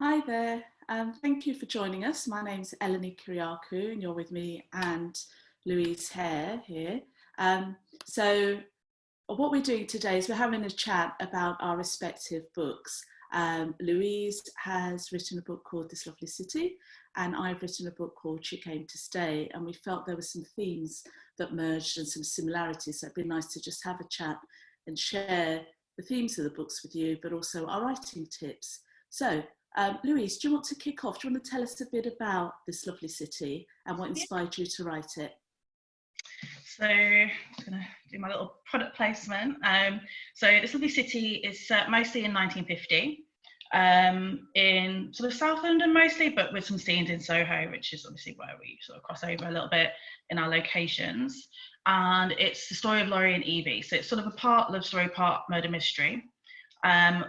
Hi there. Thank you for joining us. My name's Eleni Kyriacou and you're with me and Louise Hare here. Um, so what we're doing today is we're having a chat about our respective books. Louise has written a book called This Lovely City, and I've written a book called She Came to Stay, and we felt there were some themes that merged and some similarities, so it'd be nice to just have a chat and share the themes of the books with you, but also our writing tips. So, Louise, do you want to kick off? Do you want to tell us a bit about This Lovely City and what Yeah. inspired you to write it? So I'm going to do my little product placement. So This Lovely City is set mostly in 1950, in sort of South London mostly, but with some scenes in Soho, which is obviously where we sort of cross over a little bit in our locations. And it's the story of Laurie and Evie. So it's sort of a part love story, part murder mystery.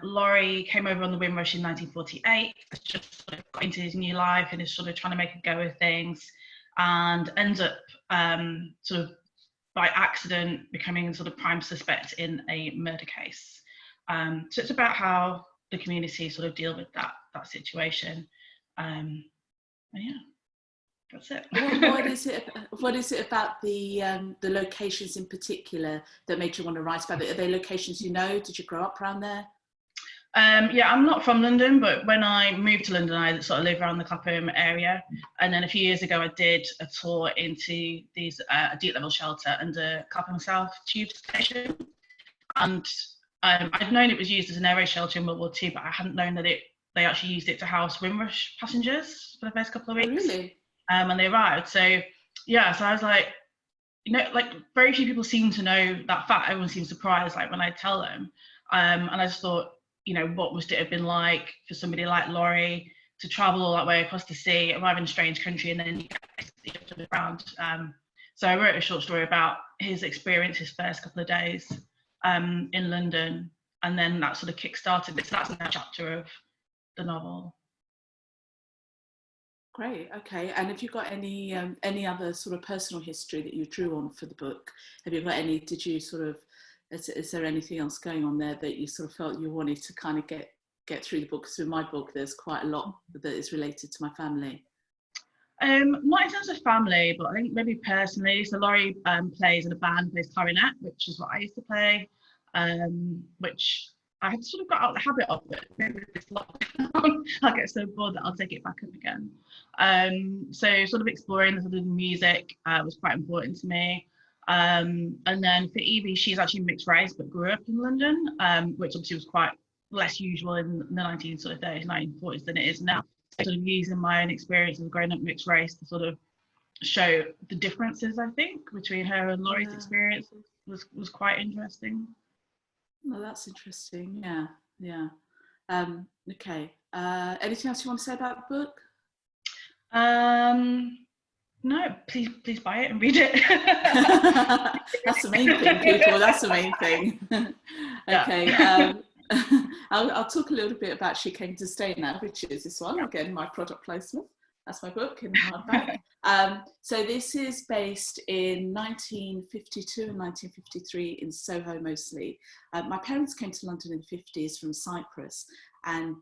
Laurie came over on the Windrush in 1948, just sort of got into his new life and is sort of trying to make a go of things, and ends up sort of by accident becoming sort of prime suspect in a murder case. So it's about how the community sort of deal with that situation. And yeah, that's it. What is it about the locations in particular that made you want to write about it? Are they locations you know? Did you grow up around there? Yeah, I'm not from London, but when I moved to London, I sort of live around the Clapham area. And then a few years ago, I did a tour into these a deep level shelter under Clapham South Tube Station. And I'd known it was used as an air raid shelter in World War II, but I hadn't known that they actually used it to house Windrush passengers for the first couple of weeks. Oh, really? When they arrived. So yeah, so I was like, like very few people seem to know that fact. Everyone seems surprised, like when I tell them. And I just thought, what must it have been like for somebody like Laurie to travel all that way across the sea, arrive in a strange country, and then you get to the ground. So I wrote a short story about his experience, his first couple of days in London, and then that sort of kick-started this. That's another chapter of the novel. Great. Okay. And have you got any other sort of personal history that you drew on for the book? Have you got any? Did you sort of? Is there anything else going on there that you sort of felt you wanted to kind of get through the book? Because in my book, there's quite a lot that is related to my family. Not in terms of family, but I think maybe personally. So Laurie plays in a band, plays clarinet, which is what I used to play, which I had sort of got out the habit of it. Maybe with this lockdown, I'll get so bored that I'll take it back up again. So sort of exploring the sort of music was quite important to me. And then for Evie, she's actually mixed race, but grew up in London, which obviously was quite less usual in the 1930s, 1940s than it is now. Sort of using my own experience as growing up mixed race to sort of show the differences, I think, between her and Laurie's experience was quite interesting. Oh, that's interesting. Yeah, yeah. Okay. Anything else you want to say about the book? No, please buy it and read it. That's the main thing, people. That's the main thing. Okay. Yeah. I'll talk a little bit about She Came to Stay now, which is this one. Again, my product placement. That's my book in hardback. So this is based in 1952 and 1953 in Soho mostly. My parents came to London in the 50s from Cyprus, and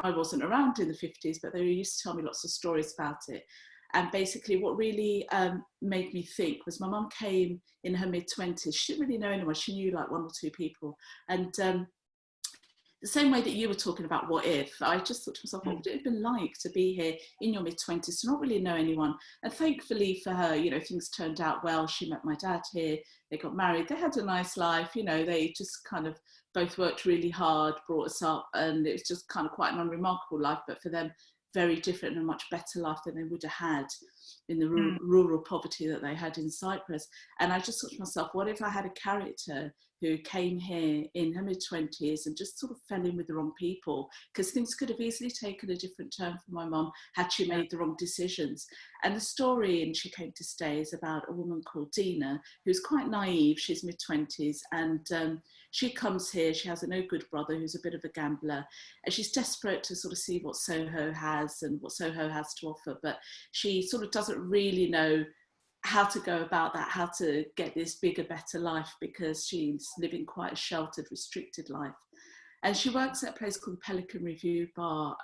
I wasn't around in the 50s, but they used to tell me lots of stories about it. And basically what really made me think was my mum came in her mid-20s. She didn't really know anyone. She knew like one or two people. And the same way that you were talking about what if, I just thought to myself, what would it have been like to be here in your mid-20s, to not really know anyone? And thankfully for her, things turned out well. She met my dad here, they got married, they had a nice life, they just kind of both worked really hard, brought us up, and it was just kind of quite an unremarkable life, but for them, very different and a much better life than they would have had in the rural poverty that they had in Cyprus. And I just thought to myself, what if I had a character who came here in her mid-20s and just sort of fell in with the wrong people, because things could have easily taken a different turn for my mum had she made the wrong decisions. And the story in She Came to Stay is about a woman called Dina, who's quite naive. She's mid-20s, and she comes here, she has a no good brother who's a bit of a gambler, and she's desperate to sort of see what Soho has and what Soho has to offer, but she sort of doesn't really know how to go about that, how to get this bigger, better life, because she's living quite a sheltered, restricted life. And she works at a place called the Pelican Review Bar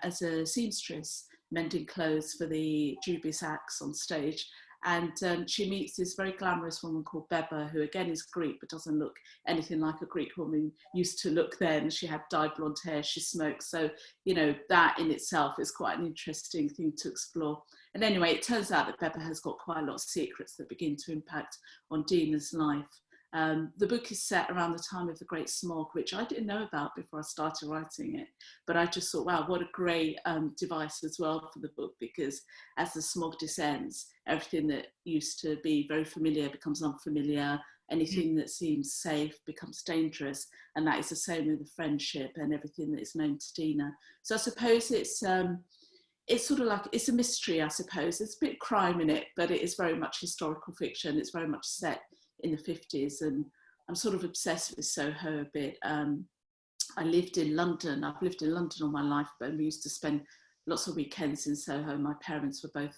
as a seamstress, mending clothes for the dubious acts on stage. And she meets this very glamorous woman called Beba, who again is Greek, but doesn't look anything like a Greek woman used to look then. She had dyed blonde hair, she smoked. So, you know, that in itself is quite an interesting thing to explore. And anyway, it turns out that Beba has got quite a lot of secrets that begin to impact on Dina's life. The book is set around the time of the Great Smog, which I didn't know about before I started writing it. But I just thought, wow, what a great device as well for the book, because as the smog descends, everything that used to be very familiar becomes unfamiliar. Anything that seems safe becomes dangerous. And that is the same with the friendship and everything that is known to Dina. So I suppose it's sort of like, it's a mystery, I suppose. There's a bit of crime in it, but it is very much historical fiction. It's very much set in the 50s, and I'm sort of obsessed with Soho a bit. I lived in London. I've lived in London all my life, but we used to spend lots of weekends in Soho. My parents were both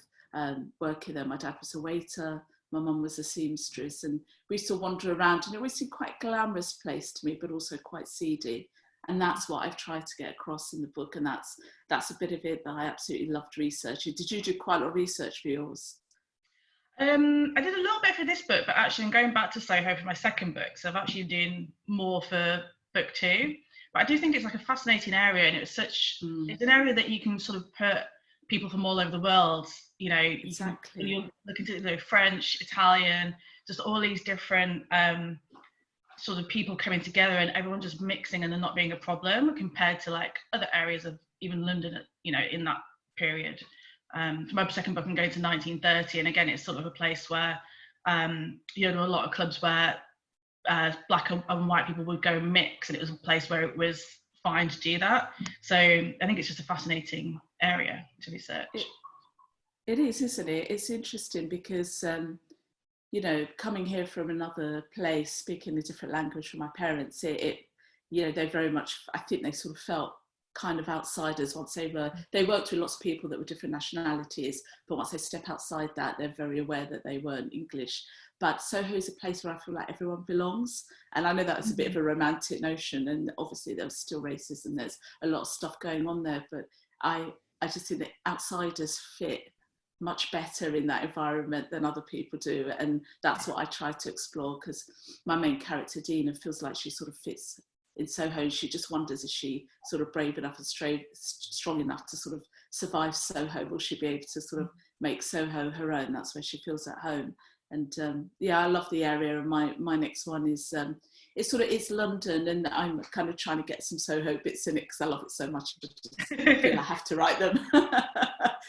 working there. My dad was a waiter, my mum was a seamstress, and we used to wander around, and it always seemed quite a glamorous place to me, but also quite seedy. And that's what I've tried to get across in the book, and that's a bit of it that I absolutely loved researching. Did you do quite a lot of research for yours? I did a little bit for this book, but actually I'm going back to Soho for my second book, so I've actually doing more for book 2. But I do think it's like a fascinating area, and it's an area that you can sort of put people from all over the world, you know. Exactly. You're looking at, you know, French, Italian, just all these different sort of people coming together, and everyone just mixing and there not being a problem, compared to like other areas of even London, you know, in that period. For my second book, I'm going to 1930, and again, it's sort of a place where, you know, there were a lot of clubs where black and white people would go and mix, and it was a place where it was fine to do that. So I think it's just a fascinating area to research. It is, isn't it? It's interesting because, you know, coming here from another place, speaking a different language from my parents, you know, they very much, I think they sort of felt kind of outsiders once they worked with lots of people that were different nationalities, but once they step outside that, they're very aware that they weren't English. But Soho is a place where I feel like everyone belongs, and I know that was a bit of a romantic notion, and obviously there was still racism, there's a lot of stuff going on there, but I just think that outsiders fit much better in that environment than other people do, and that's what I try to explore, because my main character Dina feels like she sort of fits in Soho. She just wonders, is she sort of brave enough and strong enough to sort of survive Soho? Will she be able to sort of make Soho her own? That's where she feels at home. And yeah, I love the area. And my next one is it's London, and I'm kind of trying to get some Soho bits in it because I love it so much. I feel I have to write them.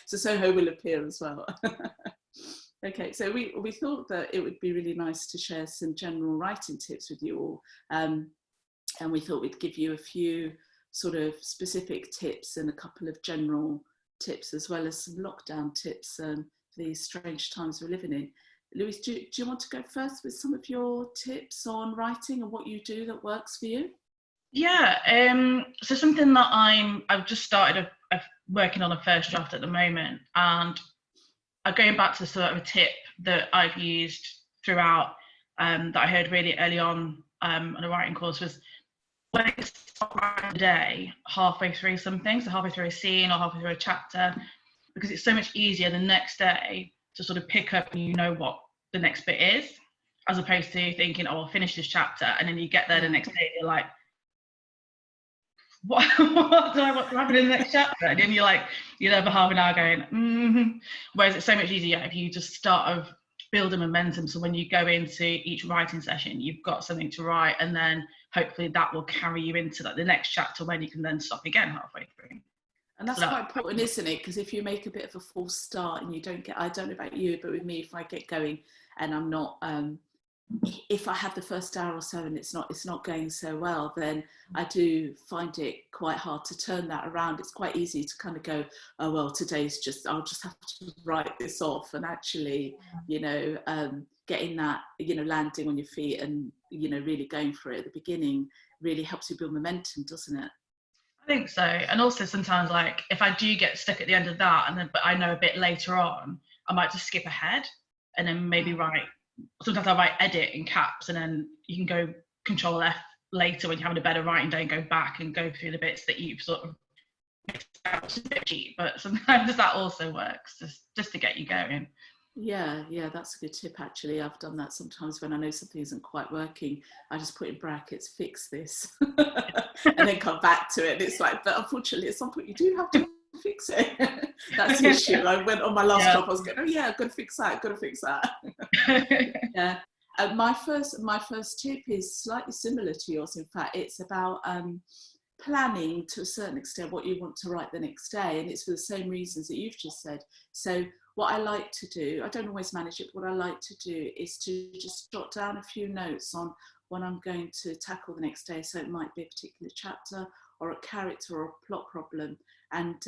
So Soho will appear as well. Okay, so we thought that it would be really nice to share some general writing tips with you all. And we thought we'd give you a few sort of specific tips and a couple of general tips, as well as some lockdown tips for these strange times we're living in. Louise, do you want to go first with some of your tips on writing and what you do that works for you? Yeah, so something that I've just started working on a first draft at the moment, and I'm going back to sort of a tip that I've used throughout, that I heard really early on a writing course, was when you start writing a day halfway through something, so halfway through a scene or halfway through a chapter, because it's so much easier the next day to sort of pick up and you know what the next bit is, as opposed to thinking, oh, I'll finish this chapter, and then you get there the next day, you're like, what do I want to happen in the next chapter? And then you're there for half an hour going, Whereas it's so much easier if you just start of build a momentum, so when you go into each writing session, you've got something to write, and then hopefully that will carry you into the next chapter when you can then stop again halfway through. And that's quite important, isn't it? Because if you make a bit of a false start and you don't get, I don't know about you, but with me, if I get going and I'm not, if I have the first hour or so and it's not going so well, then I do find it quite hard to turn that around. It's quite easy to kind of go, oh, well, I'll just have to write this off. And actually, you know, getting that, you know, landing on your feet and, you know, really going for it at the beginning really helps you build momentum, doesn't it? I think so. And also sometimes, like, if I do get stuck at the end of that, but I know a bit later on, I might just skip ahead and then maybe write. Sometimes I write edit in caps, and then you can go Control F later when you're having a better writing day and go back and go through the bits that you've sort of missed out. It's a bit cheap, but sometimes that also works just to get you going. Yeah, that's a good tip actually. I've done that sometimes when I know something isn't quite working. I just put in brackets, fix this, and then come back to it. And it's like, but unfortunately, at some point you do have to fix it. That's the issue. I went on my last job, I was going, oh yeah, I've got to fix that, Yeah. My first tip is slightly similar to yours. In fact, it's about planning to a certain extent what you want to write the next day, and it's for the same reasons that you've just said. So what I like to do, I don't always manage it, but what I like to do is to just jot down a few notes on what I'm going to tackle the next day. So it might be a particular chapter or a character or a plot problem. And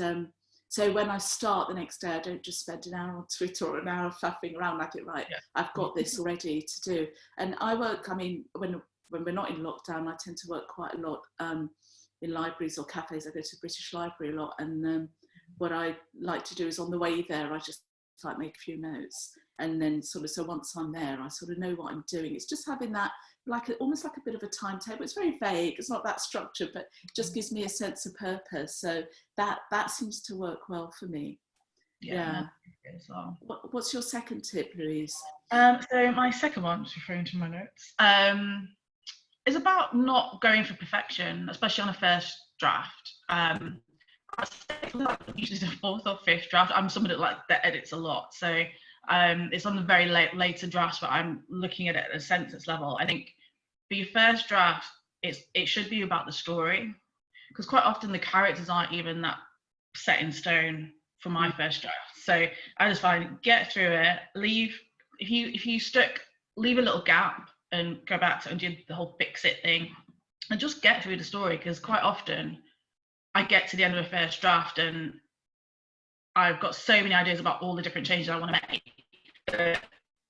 so when I start the next day, I don't just spend an hour on Twitter or an hour faffing around. I think, right, I've got this already to do. And I work, I mean, when we're not in lockdown, I tend to work quite a lot in libraries or cafes. I go to the British Library a lot. And what I like to do is on the way there, I just like make a few notes, and then so once I'm there, I sort of know what I'm doing. It's just having that almost like a bit of a timetable. It's very vague, it's not that structured, but it just gives me a sense of purpose. So that seems to work well for me. Yeah. As well. What's your second tip, Louise? So my second one, just referring to my notes, is about not going for perfection, especially on a first draft. Usually the fourth or fifth draft. I'm someone that edits a lot, so it's on the very later drafts, but I'm looking at it at a sentence level. I think for your first draft, it should be about the story, because quite often the characters aren't even that set in stone for my first draft. So I just find, get through it, leave if you stuck, leave a little gap and go back to and do the whole fix it thing, and just get through the story, because quite often I get to the end of a first draft and I've got so many ideas about all the different changes I want to make.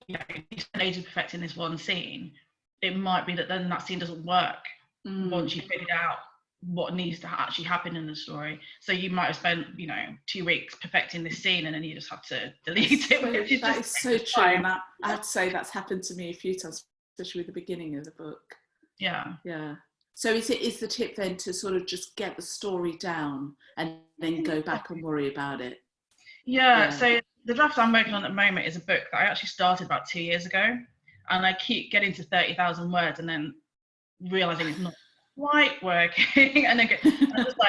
You spend ages perfecting this one scene. It might be that then that scene doesn't work once you've figured out what needs to actually happen in the story. So you might have spent 2 weeks perfecting this scene, and then you just have to delete it. That is so true. And I have to say that's happened to me a few times, especially with the beginning of the book. Yeah. So is the tip then to sort of just get the story down and then go back and worry about it? Yeah. So the draft I'm working on at the moment is a book that I actually started about 2 years ago, and I keep getting to 30,000 words and then realizing it's not quite working. And then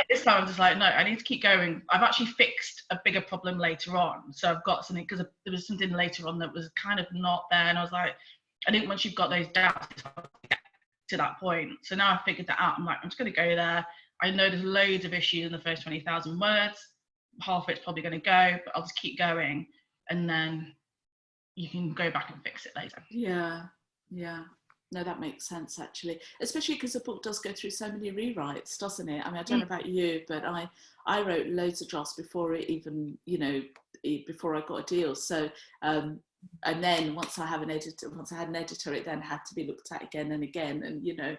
this time I'm just like, no, I need to keep going. I've actually fixed a bigger problem later on. So I've got something, because there was something later on that was kind of not there. And I was like, I think once you've got those doubts, it's hard to get to that point. So now I've figured that out. I'm like, I'm just going to go there. I know there's loads of issues in the first 20,000 words. Half of it's probably going to go, but I'll just keep going. And then you can go back and fix it later. Yeah. No, that makes sense actually, especially because the book does go through so many rewrites, doesn't it? I mean, I don't know about you, but I wrote loads of drafts before it even, before I got a deal. So, and then once I had an editor, it then had to be looked at again and again. And,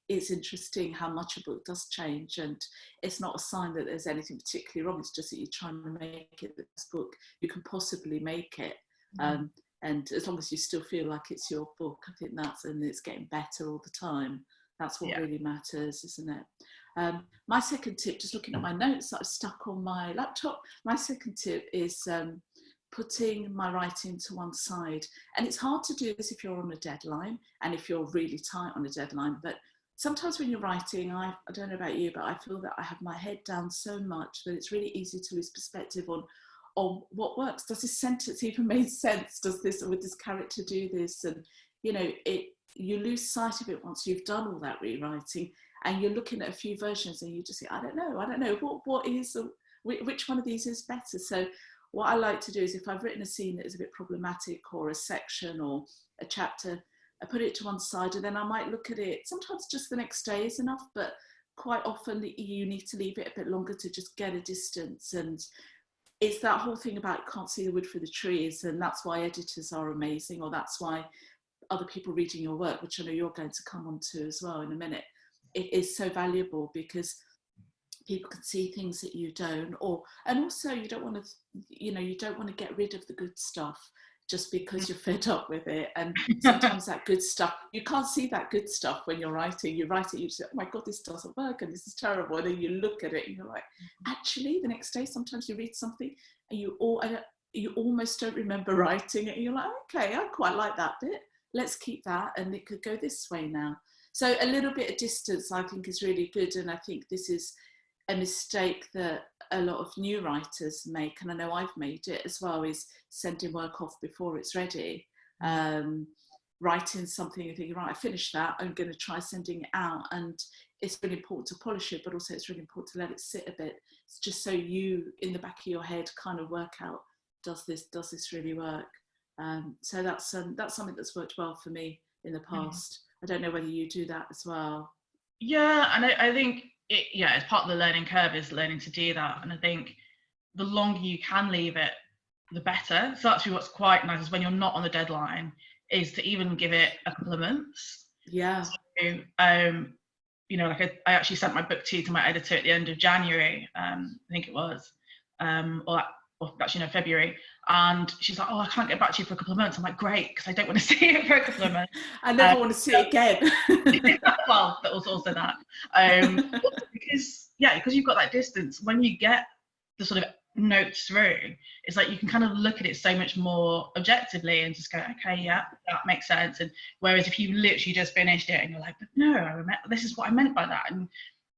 it's interesting how much a book does change, and it's not a sign that there's anything particularly wrong. It's just that you're trying to make it the best book you can possibly make it. And as long as you still feel like it's your book, I think and it's getting better all the time. That's what really matters, isn't it? My second tip, just looking at my notes that I've stuck on my laptop, my second tip is putting my writing to one side. And it's hard to do this if you're on a deadline and if you're really tight on a deadline. But sometimes when you're writing, I don't know about you, but I feel that I have my head down so much that it's really easy to lose perspective on what works. Does this sentence even make sense? Would this character do this? And you lose sight of it once you've done all that rewriting, and you're looking at a few versions and you just say, I don't know which one of these is better. So what I like to do is, if I've written a scene that is a bit problematic, or a section or a chapter, I put it to one side, and then I might look at it. Sometimes just the next day is enough, but quite often you need to leave it a bit longer to just get a distance. And it's that whole thing about can't see the wood for the trees, and that's why editors are amazing, or that's why other people reading your work, which I know you're going to come on to as well in a minute, it is so valuable, because people can see things that you don't, and also you don't want to get rid of the good stuff. just because you're fed up with it. And sometimes that good stuff, you can't see that good stuff when you're writing. You write it, you say, oh my God, this doesn't work and this is terrible. And then you look at it and you're like, actually, the next day, sometimes you read something and you almost don't remember writing it. And you're like, okay, I quite like that bit. Let's keep that. And it could go this way now. So a little bit of distance, I think, is really good. And I think this is a mistake that a lot of new writers make, and I know I've made it as well, is sending work off before it's ready. Writing something and thinking, right, I finished that, I'm going to try sending it out. And it's really important to polish it, but also it's really important to let it sit a bit. It's just so you, in the back of your head, kind of work out, does this really work? So that's something that's worked well for me in the past. I don't know whether you do that as well. Yeah, and I think it's part of the learning curve is learning to do that. And I think the longer you can leave it, the better. So actually what's quite nice is when you're not on the deadline is to even give it a couple of months. Yeah. So, like I actually sent my book to my editor at the end of January, I think it was, or actually no, February. And she's like, oh, I can't get back to you for a couple of months. I'm like, great, because I don't want to see it for a couple of months. I never want to see it again. Well, that was also that. Because you've got that distance, when you get the sort of notes through, it's like you can kind of look at it so much more objectively and just go, okay, yeah, that makes sense. And whereas if you literally just finished it and you're like, but no, this is what I meant by that. And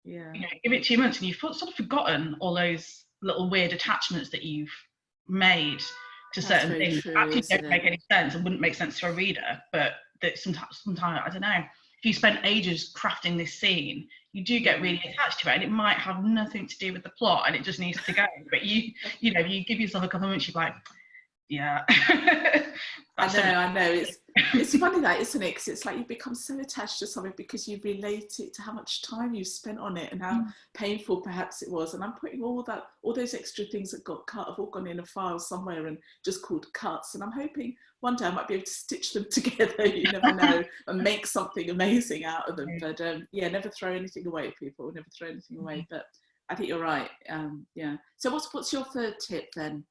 give it 2 months and you've sort of forgotten all those little weird attachments that you've made to certain things that actually don't make any sense and wouldn't make sense to a reader, but that sometimes I don't know, if you spend ages crafting this scene, you do get really attached to it, and it might have nothing to do with the plot and it just needs to go, but you give yourself a couple of minutes, you're like, yeah. I know. It's funny that, isn't it? Because it's like you become so attached to something because you relate it to how much time you spent on it and how painful perhaps it was. And I'm putting all those extra things that got cut have all gone in a file somewhere and just called cuts. And I'm hoping one day I might be able to stitch them together, you never know, and make something amazing out of them. But never throw anything away, people. Never throw anything away. But I think you're right. So what's your third tip then?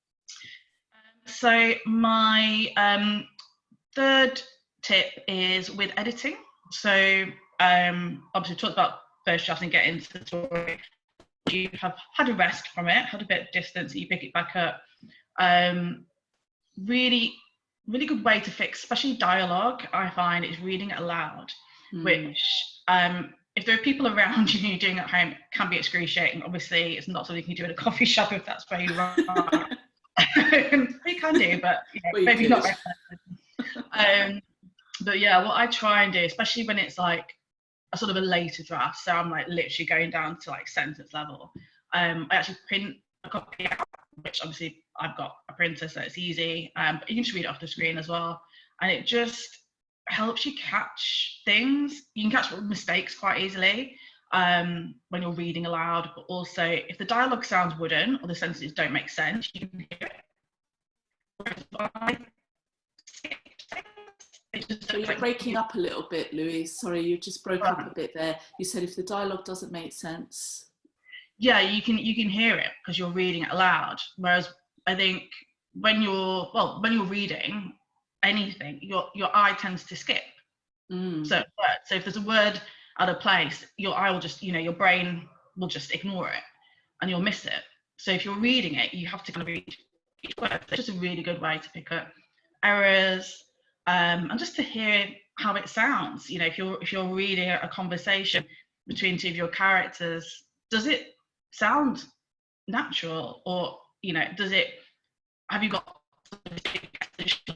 So my third tip is with editing. So obviously we talked about first draft and get into the story. You have had a rest from it, had a bit of distance, you pick it back up. Really, really good way to fix, especially dialogue, I find, is reading it aloud, which if there are people around you doing it at home, can be excruciating. Obviously, it's not something you can do in a coffee shop if that's where you are. You can do, but maybe not. But yeah, what I try and do, especially when it's like a sort of a later draft, so I'm like literally going down to like sentence level, I actually print a copy out, which obviously I've got a printer, so it's easy, but you can just read it off the screen as well, and it just helps you catch things. You can catch mistakes quite easily when you're reading aloud, but also if the dialogue sounds wooden or the sentences don't make sense, you can hear it. So you're breaking up a little bit, Louise. Sorry, you just broke up a bit there. You said if the dialogue doesn't make sense. Yeah, you can hear it because you're reading it aloud. Whereas I think when you're reading anything, your eye tends to skip. So if there's a word out of place, your eye will just, your brain will just ignore it and you'll miss it. So if you're reading it, you have to kind of read each word. So it's just a really good way to pick up errors, and just to hear how it sounds. If you're reading a conversation between two of your characters, does it sound natural, or have you got just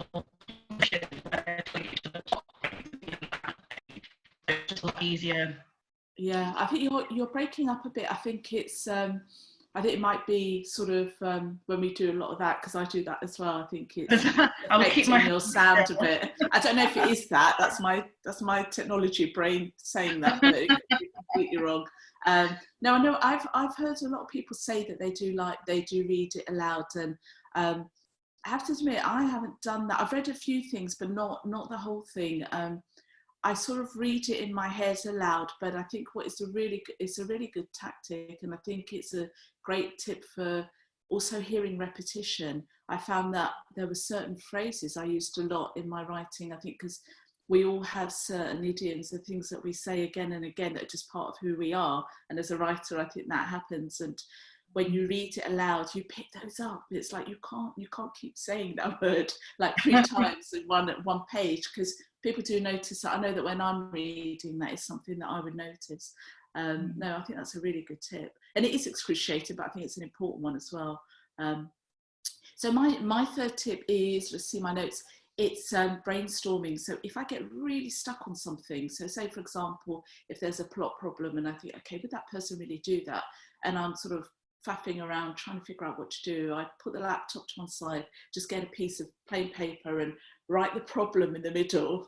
a lot easier? Yeah, I think you're breaking up a bit. I think I think it might be sort of when we do a lot of that, because I do that as well. I think it's affecting your sound a bit. I don't know if it is that. That's my technology brain saying that, but it could be completely wrong. No, I know I've heard a lot of people say that they do read it aloud, and I have to admit I haven't done that. I've read a few things, but not the whole thing. I sort of read it in my head aloud, but I think it's a really good tactic, and I think it's a great tip for also hearing repetition. I found that there were certain phrases I used a lot in my writing, I think because we all have certain idioms and things that we say again and again that are just part of who we are. And as a writer, I think that happens. And when you read it aloud, you pick those up. It's like you can't keep saying that word like 3 times in one page, because people do notice that. I know that when I'm reading, that is something that I would notice. No, I think that's a really good tip. And it is excruciating, but I think it's an important one as well. So my third tip is, let's see my notes, it's brainstorming. So if I get really stuck on something, so say for example, if there's a plot problem and I think, okay, would that person really do that? And I'm sort of faffing around trying to figure out what to do, I put the laptop to one side, just get a piece of plain paper and write the problem in the middle.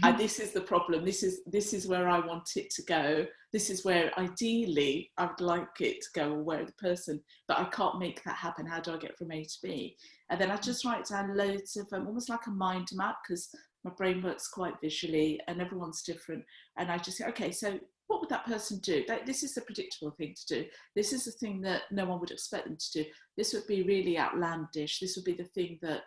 And this is the problem, this is where I want it to go, this is where ideally I would like it to go, or where the person, but I can't make that happen. How do I get from A to B? And then I just write down loads of almost like a mind map, because my brain works quite visually and everyone's different. And I just say, okay, so what would that person do? This is the predictable thing to do. This is the thing that no one would expect them to do. This would be really outlandish. This would be the thing that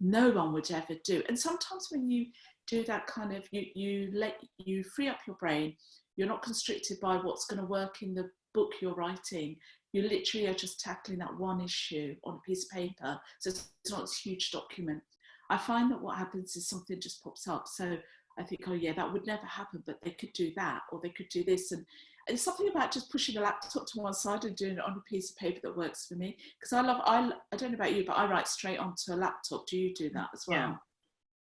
no one would ever do. And sometimes when you do that kind of, you free up your brain, you're not constricted by what's going to work in the book you're writing. You literally are just tackling that one issue on a piece of paper. So it's not this huge document. I find that what happens is something just pops up. So I think, oh yeah, that would never happen, but they could do that, or they could do this. And it's something about just pushing the laptop to one side and doing it on a piece of paper that works for me. Because I don't know about you, but I write straight onto a laptop. Do you do that as well?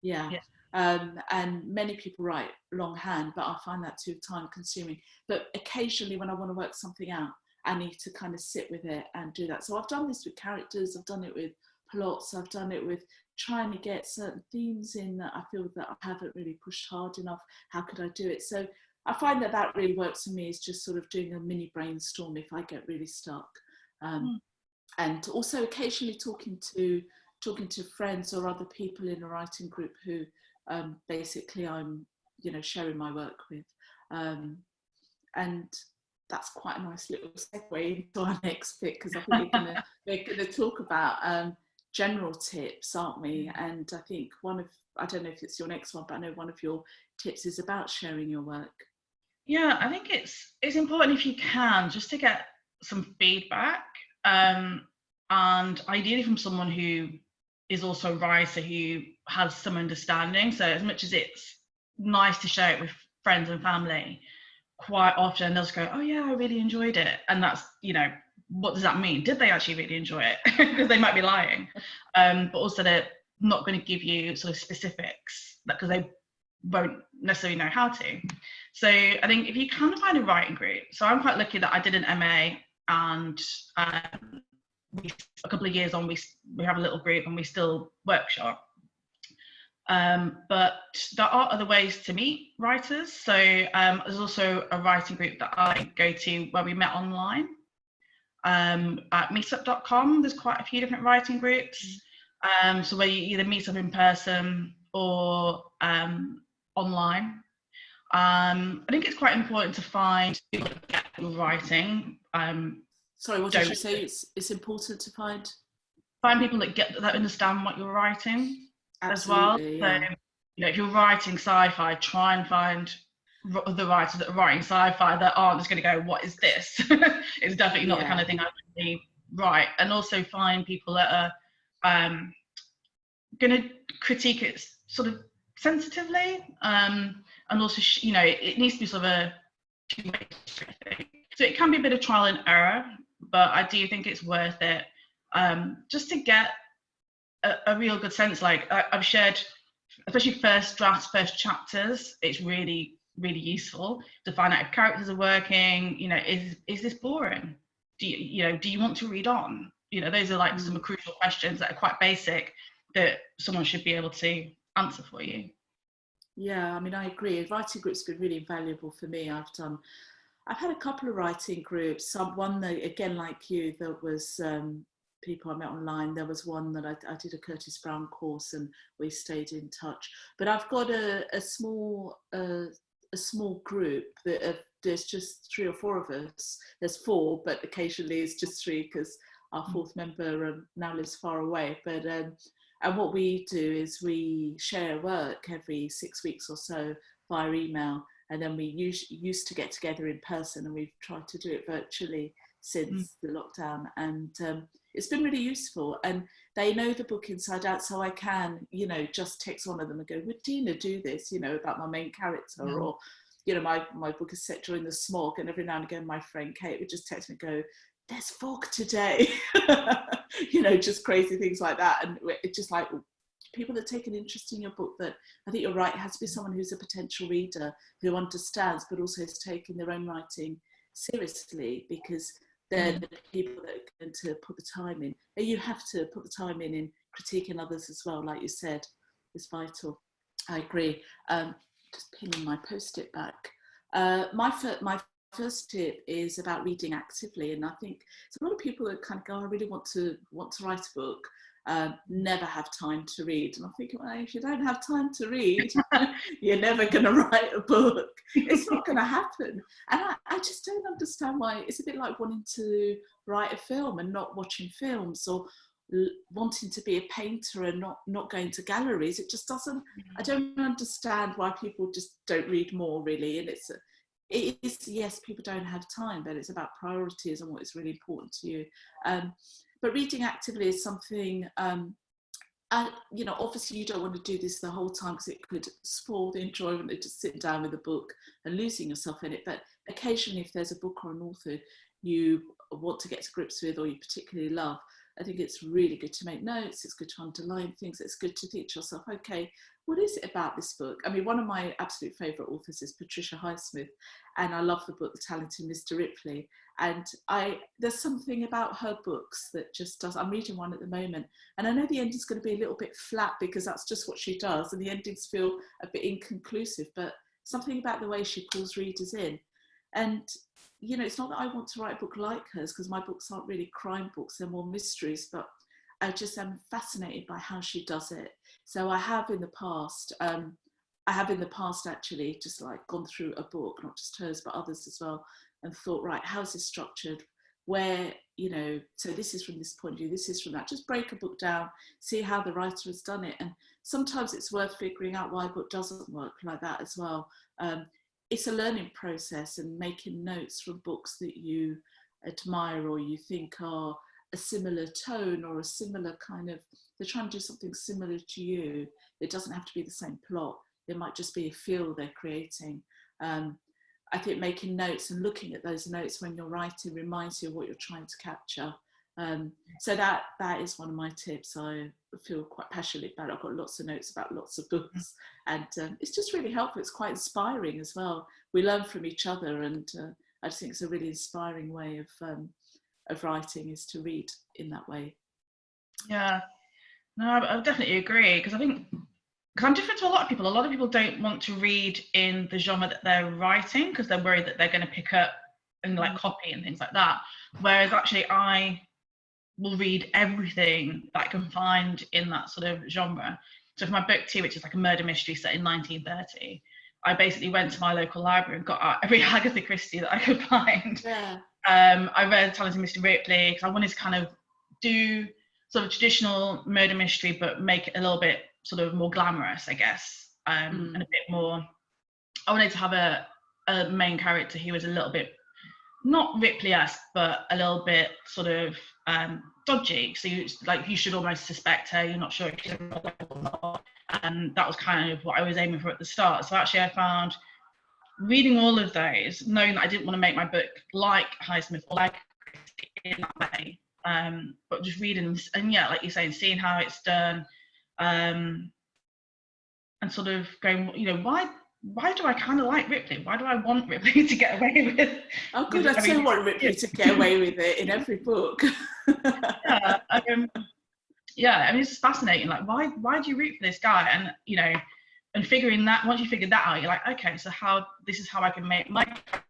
Yeah. And many people write longhand, but I find that too time consuming. But occasionally when I want to work something out, I need to kind of sit with it and do that. So I've done this with characters, I've done it with plots, I've done it with trying to get certain themes in that I feel that I haven't really pushed hard enough. How could I do it? So I find that that really works for me, is just sort of doing a mini brainstorm if I get really stuck. And also occasionally talking to friends or other people in a writing group who basically I'm, sharing my work with. And that's quite a nice little segue into our next bit, because I think we're going to talk about general tips, aren't we? And I think I don't know if it's your next one, but I know one of your tips is about sharing your work. Yeah, I think it's important, if you can, just to get some feedback, and ideally from someone who is also a writer who has some understanding. So as much as it's nice to share it with friends and family, quite often they'll just go, oh yeah, I really enjoyed it. And that's, what does that mean? Did they actually really enjoy it? Because they might be lying. But also they're not going to give you sort of specifics, because they won't necessarily know how to. So I think if you can find a writing group, so I'm quite lucky that I did an MA, and a couple of years on, we have a little group and we still workshop. But there are other ways to meet writers. So there's also a writing group that I go to where we met online. At meetup.com, there's quite a few different writing groups. So where you either meet up in person or online. I think it's quite important to find people that get writing. Sorry, what did you say? It's important to find people that understand what you're writing. Absolutely, as well. Yeah. So, if you're writing sci-fi, try and find the writers that are writing sci-fi that aren't just going to go, what is this? It's definitely not the kind of thing I would really write. And also find people that are going to critique it sort of sensitively, and also it needs to be sort of a two-way street thing. So it can be a bit of trial and error, but I do think it's worth it, just to get a real good sense. Like I've shared, especially first drafts, first chapters, it's really, really useful to find out if characters are working. Is this boring? Do you want to read on? Those are like some crucial questions that are quite basic that someone should be able to answer for you. Yeah, I mean, I agree. Writing groups have been really invaluable for me. I've had a couple of writing groups. One that, again, like you, there was people I met online. There was one that I did a Curtis Brown course and we stayed in touch. But I've got a small group that there's just 3 or 4 of us. There's 4, but occasionally it's just 3 because our fourth member now lives far away, but and what we do is we share work every 6 weeks or so via email, and then we used to get together in person, and we've tried to do it virtually since the lockdown, and it's been really useful. And they know the book inside out, so I can, you know, just text one of them and go, would Dina do this, you know, about my main character, or, you know, my book is set during the smog, and every now and again my friend Kate would just text me and go, there's fog today. You know, just crazy things like that. And it's just like, people that take an interest in your book, that I think you're right, it has to be someone who's a potential reader, who understands, but also is taking their own writing seriously, because they're the people that are going to put the time in. And you have to put the time in critiquing others as well, like you said, is vital. I agree. Just pinning my post-it back. My first tip is about reading actively, and I think there's a lot of people that kind of go, I really want to write a book, never have time to read. And I'm thinking, well, if you don't have time to read, you're never going to write a book. It's not going to happen. And I just don't understand why. It's a bit like wanting to write a film and not watching films, or wanting to be a painter and not going to galleries. It just doesn't, I don't understand why people just don't read more, really. And it is, yes, people don't have time, but it's about priorities and what is really important to you. But reading actively is something, you know, obviously you don't want to do this the whole time, because it could spoil the enjoyment of just sitting down with a book and losing yourself in it. But occasionally, if there's a book or an author you want to get to grips with, or you particularly love, I think it's really good to make notes. It's good to underline things. It's good to think to yourself, okay, what is it about this book? I mean, one of my absolute favourite authors is Patricia Highsmith, and I love the book The Talented Mr. Ripley. And there's something about her books that just does. I'm reading one at the moment, and I know the ending's going to be a little bit flat, because that's just what she does, and the endings feel a bit inconclusive, but something about the way she pulls readers in. And, you know, it's not that I want to write a book like hers, because my books aren't really crime books, they're more mysteries, but I just am fascinated by how she does it. So I have in the past actually just like gone through a book, not just hers, but others as well, and thought, right, how's this structured? Where, you know, so this is from this point of view, this is from that. Just break a book down, see how the writer has done it. And sometimes it's worth figuring out why a book doesn't work like that as well. It's a learning process, and making notes from books that you admire or you think are a similar tone or a similar kind of, they're trying to do something similar to you. It doesn't have to be the same plot. It might just be a feel they're creating. I think making notes and looking at those notes when you're writing reminds you of what you're trying to capture. So that is one of my tips. I feel quite passionate about it. I've got lots of notes about lots of books, and it's just really helpful. It's quite inspiring as well. We learn from each other, and I just think it's a really inspiring way of writing, is to read in that way. Yeah, no, I definitely agree, because I think, because I'm different to a lot of people. A lot of people don't want to read in the genre that they're writing, because they're worried that they're going to pick up and like copy and things like that. Whereas actually I will read everything that I can find in that sort of genre. So for my book 2, which is like a murder mystery set in 1930, I basically went to my local library and got out every Agatha Christie that I could find. Yeah. I read Talented Mr. Ripley, because I wanted to kind of do sort of traditional murder mystery, but make it a little bit sort of more glamorous, I guess, and a bit more. I wanted to have a main character who was a little bit, not Ripley-esque, but a little bit sort of dodgy. So you should almost suspect her. You're not sure if she's a real life or not. And that was kind of what I was aiming for at the start. So actually I found reading all of those, knowing that I didn't want to make my book like Highsmith or like Christie in that way, but just reading, and yeah, like you're saying, seeing how it's done, and sort of going, you know, why do I kind of like Ripley? Why do I want Ripley to get away with? Oh, good. I still want Ripley to get away with it in every book. Yeah, I mean, it's just fascinating. Like, why do you root for this guy? And you know, and figuring that, once you figure that out, you're like, okay, so this is how I can make my character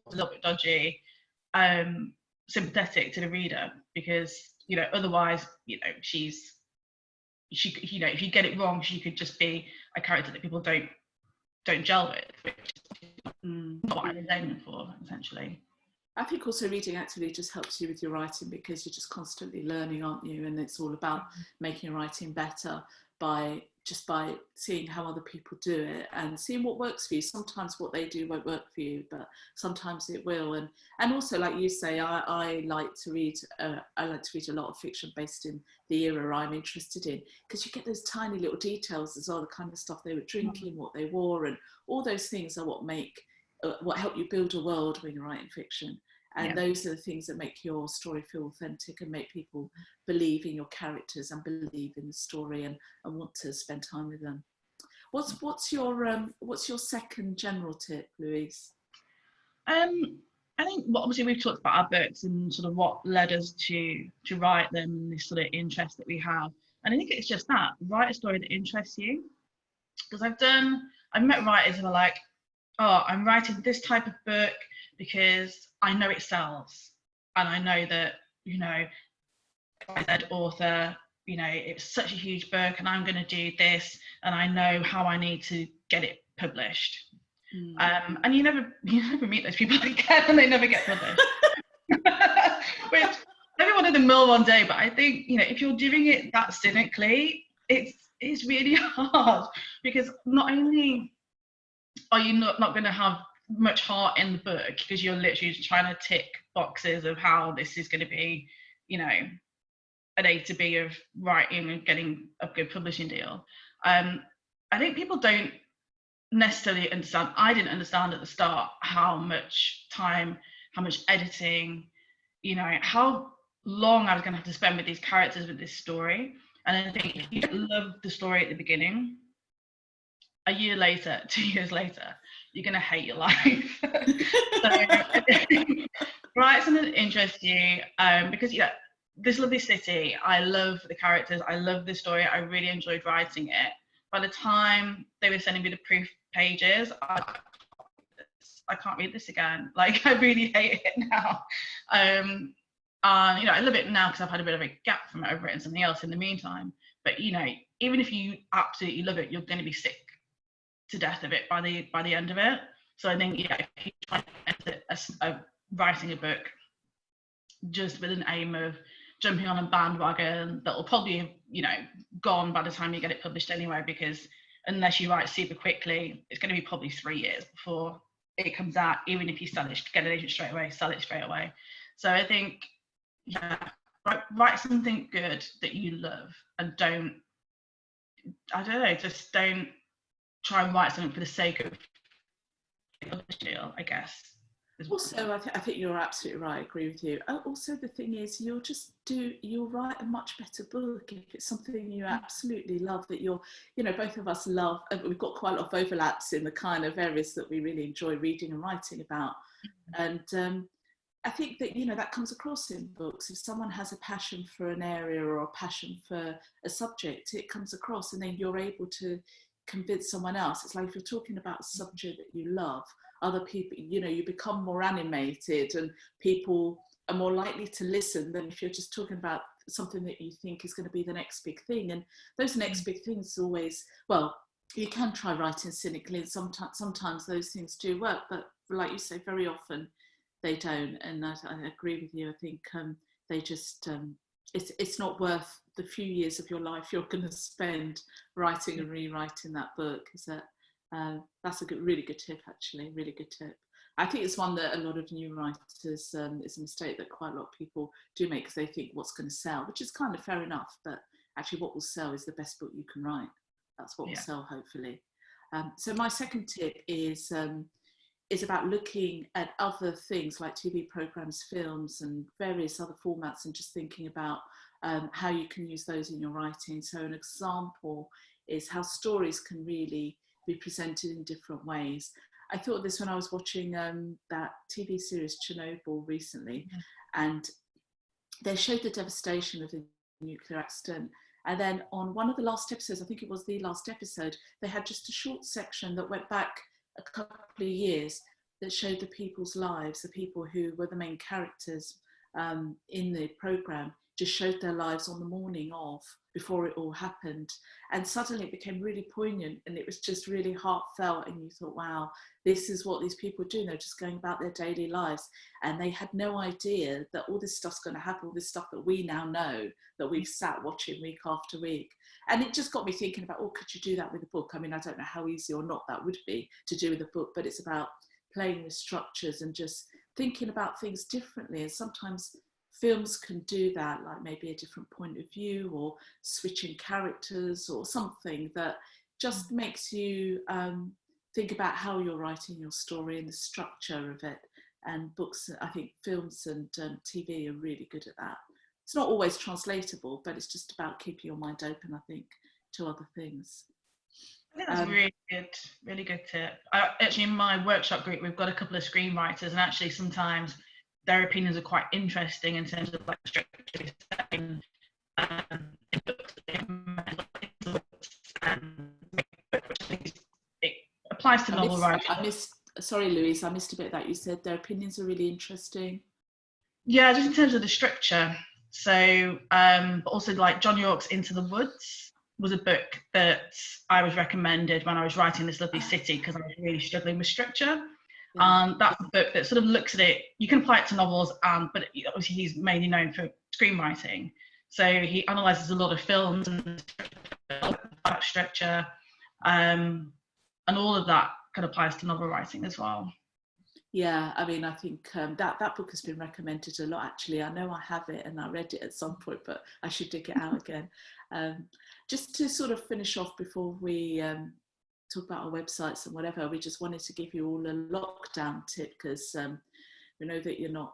a little bit dodgy, sympathetic to the reader, because you know, otherwise, you know, she, you know, if you get it wrong, she could just be a character that people don't gel with, which is not what I was aiming for, essentially. I think also reading actively just helps you with your writing, because you're just constantly learning, aren't you? And it's all about making your writing better by seeing how other people do it and seeing what works for you. Sometimes what they do won't work for you, but sometimes it will. And also, like you say, I like to read. I like to read a lot of fiction based in the era I'm interested in, because you get those tiny little details as well, the kind of stuff they were drinking, what they wore, and all those things are what help you build a world when you're writing fiction. And those are the things that make your story feel authentic and make people believe in your characters and believe in the story and want to spend time with them. What's your second general tip, Louise? I think obviously we've talked about our books and sort of what led us to write them, and this sort of interest that we have. And I think it's just that, write a story that interests you. Because I've met writers who are like, oh, I'm writing this type of book because I know it sells, and I know that, you know, that author, you know, it's such a huge book and I'm going to do this and I know how I need to get it published. And you never meet those people again, and they never get published. Which maybe one of them will one day, but I think, you know, if you're doing it that cynically, it's really hard, because not only are you not going to have much heart in the book, because you're literally just trying to tick boxes of how this is going to be, you know, an A to B of writing and getting a good publishing deal. I think people don't necessarily understand. I didn't understand at the start how much time, how much editing, you know, how long I was going to have to spend with these characters, with this story. And I think if you love the story at the beginning, a year later, 2 years later, you're going to hate your life. So write something that interests you, because, you know, this lovely city, I love the characters, I love the story, I really enjoyed writing it. By the time they were sending me the proof pages, I can't read this again. Like, I really hate it now. You know, I love it now because I've had a bit of a gap from it. I've written something else in the meantime. But, you know, even if you absolutely love it, you're going to be sick to death of it by the end of it. So I think, yeah, if you try writing a book just with an aim of jumping on a bandwagon that will probably have, you know, gone by the time you get it published anyway, because unless you write super quickly, it's going to be probably 3 years before it comes out. Even if you sell it, get an agent straight away, sell it straight away. So I think, yeah, write something good that you love, and don't try and write something for the sake of publish deal, I guess. Also, I think you're absolutely right. I agree with you. Also, the thing is, you'll write a much better book if it's something you absolutely love, that you know, both of us love. We've got quite a lot of overlaps in the kind of areas that we really enjoy reading and writing about. And I think that, you know, that comes across in books. If someone has a passion for an area or a passion for a subject, it comes across, and then you're able to convince someone else. It's like if you're talking about a subject that you love, other people, you know, you become more animated and people are more likely to listen than if you're just talking about something that you think is going to be the next big thing. And those next big things always, well, you can try writing cynically, and sometimes those things do work, but like you say, very often they don't. And I agree with you. I think they just it's not worth the few years of your life you're going to spend writing and rewriting that book. Is that that's a really good tip, actually. Really good tip. I think it's one that a lot of new writers is a mistake that quite a lot of people do make, because they think what's going to sell, which is kind of fair enough, but actually what will sell is the best book you can write. That's what will sell, hopefully. So my second tip is about looking at other things like TV programs, films, and various other formats, and just thinking about how you can use those in your writing. So an example is how stories can really be presented in different ways. I thought of this when I was watching that TV series Chernobyl recently, and they showed the devastation of the nuclear accident. And then on one of the last episodes, I think it was the last episode, they had just a short section that went back a couple of years that showed the people's lives, the people who were the main characters, in the programme just showed their lives on the morning of, before it all happened. And suddenly it became really poignant, and it was just really heartfelt. And you thought, wow, this is what these people do. They're just going about their daily lives. And they had no idea that all this stuff's going to happen, all this stuff that we now know, that we've sat watching week after week. And it just got me thinking about, oh, could you do that with a book? I mean, I don't know how easy or not that would be to do with a book, but it's about playing with structures and just thinking about things differently. And sometimes films can do that, like maybe a different point of view or switching characters or something that just makes you think about how you're writing your story and the structure of it. And books, I think films and TV are really good at that. It's not always translatable, but it's just about keeping your mind open, I think, to other things. I think that's really good tip. Actually, in my workshop group, we've got a couple of screenwriters, and actually sometimes their opinions are quite interesting in terms of like structure and it applies to novel writing. Sorry, Louise, I missed a bit of that. You said their opinions are really interesting. Yeah, just in terms of the structure. So, but also like John Yorke's Into the Woods was a book that I was recommended when I was writing This Lovely City, because I was really struggling with structure. That's a book that sort of looks at it. You can apply it to novels, but obviously he's mainly known for screenwriting. So he analyses a lot of films and that structure, and all of that kind of applies to novel writing as well. Yeah, I mean, I think that book has been recommended a lot, actually. I know I have it and I read it at some point, but I should dig it out again. Just to sort of finish off before we talk about our websites and whatever, we just wanted to give you all a lockdown tip, because we know that you're not,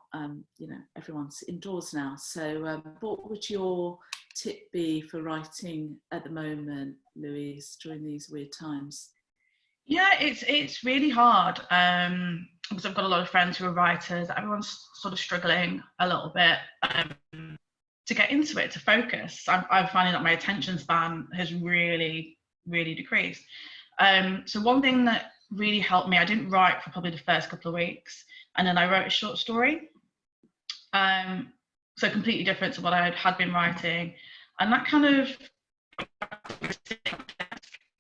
everyone's indoors now. So what would your tip be for writing at the moment, Louise, during these weird times? Yeah, it's really hard because I've got a lot of friends who are writers. Everyone's sort of struggling a little bit to get into it, to focus. I'm finding that my attention span has really, really decreased. So one thing that really helped me, I didn't write for probably the first couple of weeks, and then I wrote a short story. So completely different to what I had been writing, and that kind of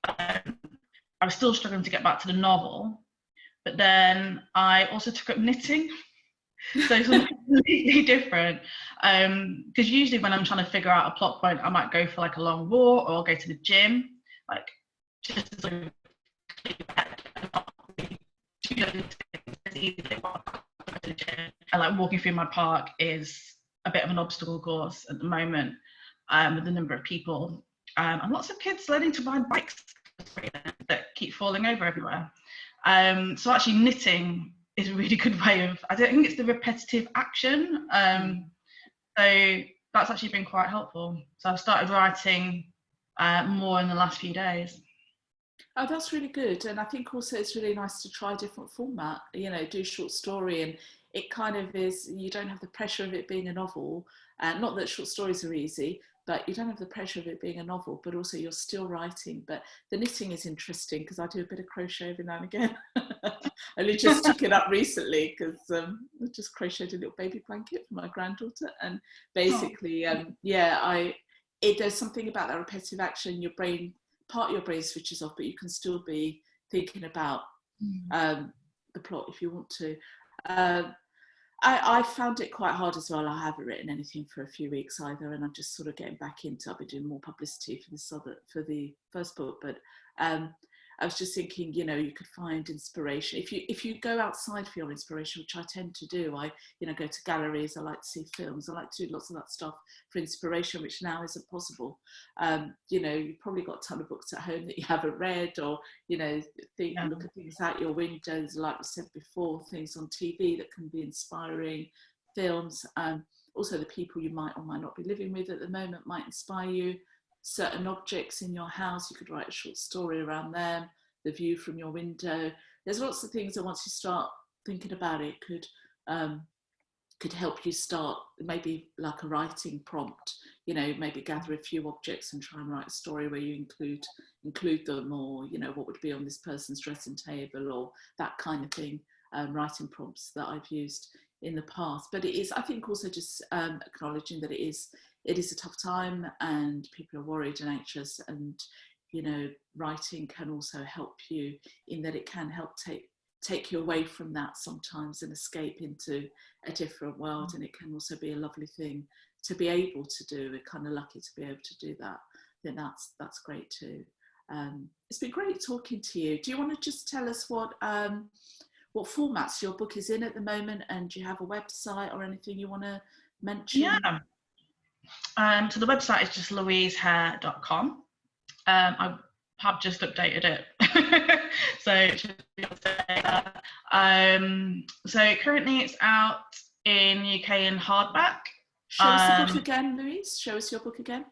I was still struggling to get back to the novel, but then I also took up knitting. So something completely different. Because usually when I'm trying to figure out a plot point, I might go for like a long walk, or I'll go to the gym, like just sort of and like walking through my park is a bit of an obstacle course at the moment, with the number of people and lots of kids learning to ride bikes that keep falling over everywhere. So actually knitting is a really good way of, I don't think it's the repetitive action. So that's actually been quite helpful. So I've started writing more in the last few days. Oh, that's really good. And I think also it's really nice to try a different format, do short story, and it kind of is, you don't have the pressure of it being a novel. Not that short stories are easy, but you don't have the pressure of it being a novel, but also you're still writing. But the knitting is interesting because I do a bit of crochet every now and again. I only just took it up recently because I just crocheted a little baby blanket for my granddaughter. And basically, there's something about that repetitive action. Part of your brain switches off, but you can still be thinking about the plot if you want to. I found it quite hard as well. I haven't written anything for a few weeks either, and I'm just sort of getting back into. I've been doing more publicity for the first book, but I was just thinking, you could find inspiration if you go outside for your inspiration, which I tend to do. I go to galleries. I like to see films. I like to do lots of that stuff for inspiration, which now isn't possible. You've probably got a ton of books at home that you haven't read, or look at things out your windows, like we said before, things on TV that can be inspiring, films. Also, the people you might or might not be living with at the moment might inspire you. Certain objects in your house, you could write a short story around them, the view from your window. There's lots of things that once you start thinking about it could help you start, maybe like a writing prompt, maybe gather a few objects and try and write a story where you include them, or what would be on this person's dressing table, or that kind of thing. Writing prompts that I've used in the past. But it is, I think, also just acknowledging that it is a tough time and people are worried and anxious, and you know, writing can also help you in that it can help take you away from that sometimes and escape into a different world. And it can also be a lovely thing to be able to do. We're kind of lucky to be able to do that. I think that's great too. It's been great talking to you. Do you want to just tell us what formats your book is in at the moment, and do you have a website or anything you want to mention? Yeah. So the website is just louisehare.com. I have just updated it. So it should be up to date. So currently it's out in the UK in hardback. Show us the book again, Louise. Show us your book again.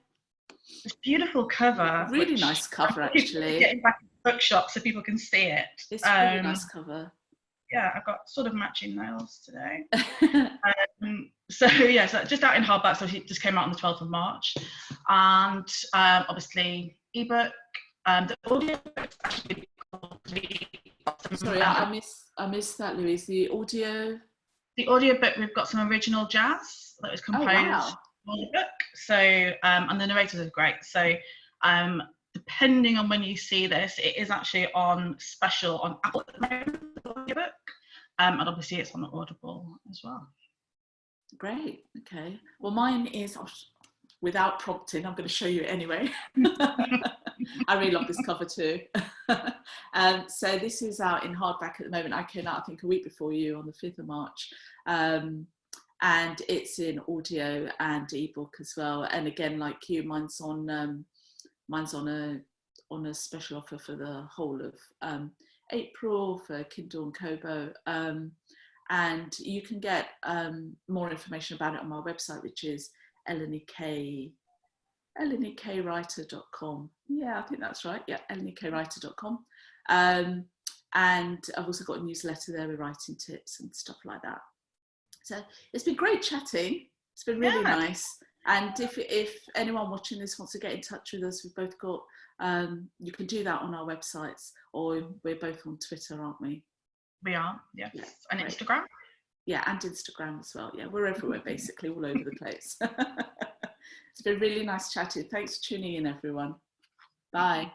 It's a beautiful cover. Really nice cover, actually. Getting back in the bookshop so people can see it. It's a really nice cover. Yeah, I've got sort of matching nails today. So just out in hardback. So it just came out on the 12th of March, and obviously ebook. The audio book's actually called Sorry, I missed that, Louise. The audio book, we've got some original jazz that was composed for the book. So and the narrators are great. So depending on when you see this, it is actually on special on Apple at the moment, the audiobook. And obviously it's on Audible as well. Great. Okay. Well, mine is, without prompting, I'm going to show you it anyway. I really love this cover too. So this is out in hardback at the moment. I came out, I think, a week before you on the 5th of March. And it's in audio and ebook as well. And again, like you, mine's on a special offer for the whole of April for Kindle and Kobo. And you can get more information about it on my website, which is elenikywriter.com. Yeah, I think that's right. Yeah, elenikywriter.com. And I've also got a newsletter there with writing tips and stuff like that. So it's been great chatting. It's been really nice. And if anyone watching this wants to get in touch with us, we've both got, you can do that on our websites, or we're both on Twitter, aren't we? We are, yes. Yeah, and great. Instagram? Yeah, and Instagram as well. Yeah, we're everywhere, basically, all over the place. It's been really nice chatting. Thanks for tuning in, everyone. Bye.